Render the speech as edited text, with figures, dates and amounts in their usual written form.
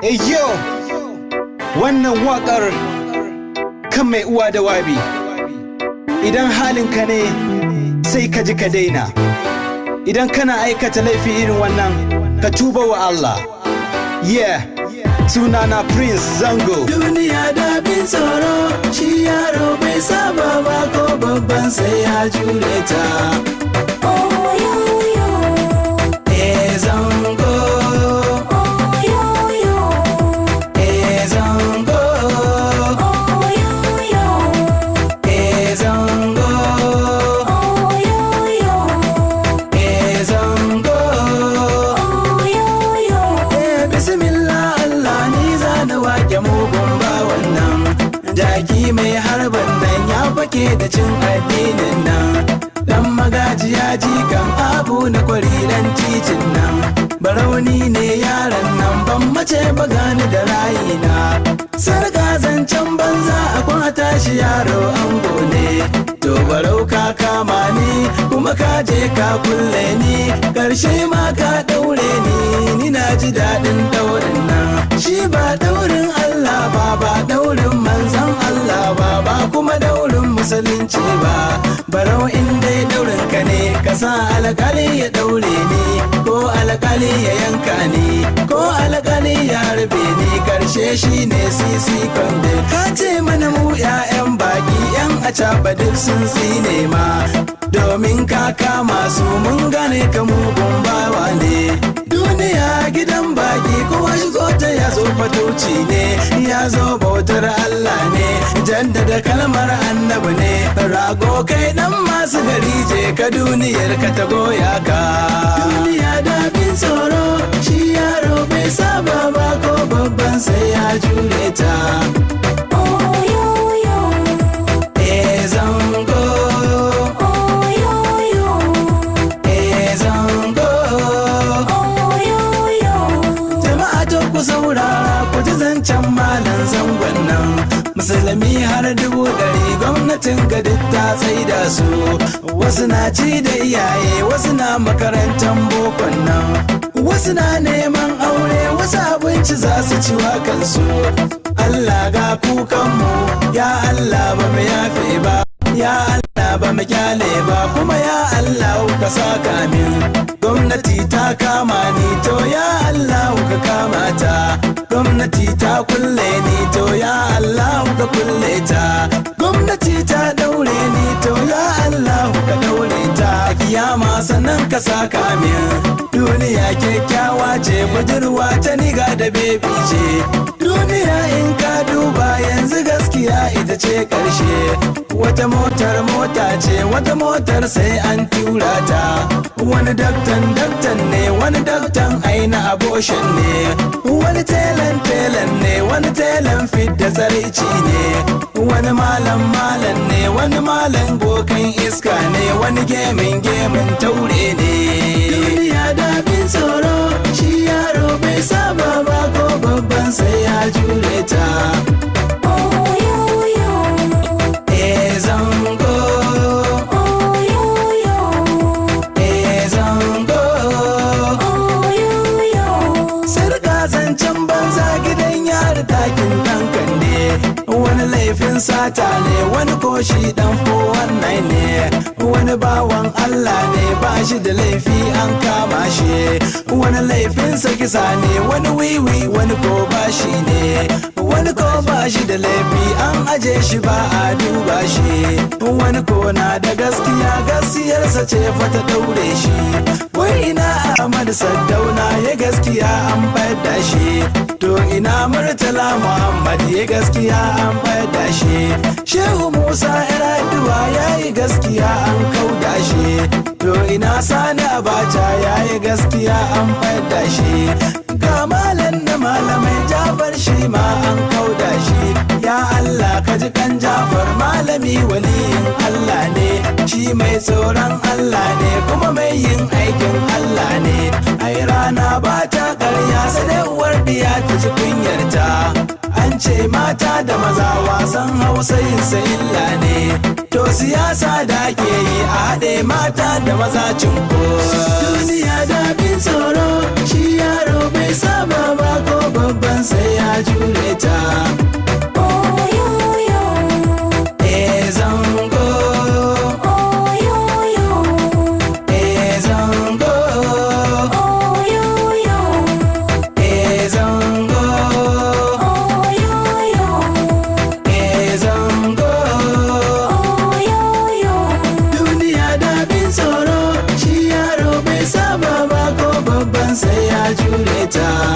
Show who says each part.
Speaker 1: Yo, wannan waƙar kan mai uwa da wabi. Idan halinka ne sai ka ji ka daina. Idan kana aikata laifi irin wannan ka tuba wa Allah. Yeah, sunana Prince Zango.
Speaker 2: Duniya da bin tsoro, shi yaro bai saba ba ko babban sai ya jure ta. Jaki mai harban nan ya fake da cin addinin nan, dan magajiya jikan abu na kwariran titin nan. Barauni ne yaran nan, ban mace ba gani da rayina. Sarga zancen banza a kwata shi yaro ango ne. To barau ka kama ni kuma ka je ka kulle ni, karshe ma ka daure ni na ji daɗin daurin nan. Shi ba daurin Allah ba daurin manzan Allah ba kuma daurin musulunci ba. Barau in dai daurin ka ne ka sa alƙali ya daure ni, ko alƙali ya yanka ni, ko alƙali ya harbe ni, karshe shi ne sisi kwande. Ka ce mana mu 'ya'yan baki 'yan acaba duk sun tsine ma, domin ka kama su mun gane ka mugun bawa ne. Duniya gidan baki kowa shigo ta ya zo fatauci ne, ya zo bautar Allah ne, jaddada kalmar annabi ne. Rago kai dan masu gari je ka duniyar ka ta goya ka. Duniya da bin tsoro, shi yaro bai saba ba ko babban sai ya jure ta. Zancen malan zangon nan, musulmi har 100 gwamnatin gadi ta tsaida su. Wasu na ci da iyaye, wasu na makarantar bokon nan, wasu na neman aure, wasu abinci za su ci wa kansu. Allah ga kukanmu, ya Allah ba mu yafe ba, ya Allah ba mu kyale ba, kuma ya Allah ka saka min. Gwamnati ta kama ni, to ya Allah ka kama ta. Gwamnati ta kulle ni, to ya Allah ka kulle ta. Gwamnati ta daure ni, to ya Allah ka daure ta. Kiyama sannan ka saka min. Duniya kyakkyawa ce, budurwa ta niga da bebi ce. Duniya in ka duba yanzu gaskiya ita ce karshe. Wata motar mota ce, wata motar sai an tura ta. Wani daktan ne, wani daktan aina abortion ne. Wani telan ne, wani telan fidda tsaraici ne. Wani malam ne, wani malam bokan iska ne, wani gemin taure ne. Duniya da bin tsoro, shi yaro bai saba ba ko babban sai ya jure ta. Wani laifin sata ne, wani koshi dan 419 ne. Wani bawan Allah ne, ba shi da laifi an kama shi. Wani laifin kisa ne, wani wiwi, wani ko bashi ne. Wani ko ba shi da laifi an aje shi ba a duba shi. Wani ko na da gaskiya, gaskiyarsa ce fata daure shi. Wai ina Ahmad Saddauna ya gaskiya an bada shi. To ina Murtala Muhammad ya gaskiya an bada shi. Shehu Musa Yar'adua ya yi gaskiya an kauda shi. To ina Sani Abacha ya yi gaskiya an bada shi. Ga malam da malamai Jafar shi ma an kauda shi. Ya Allah ka ji kan Jafar, malami waliyin Allah ne. Shi mai tsoron Allah ne, kuma mai yin aikin Allah ne. Ai rana ba ta karya, sai dai uwar diya ta ji kunyarta. An ce mata da maza wasan Hausa yin sa illa ne. To siyasa da ake yi a haɗe mata da maza cinko. Duniya da bin tsoro, shi yaro bai saba ba ko babban sai kyauta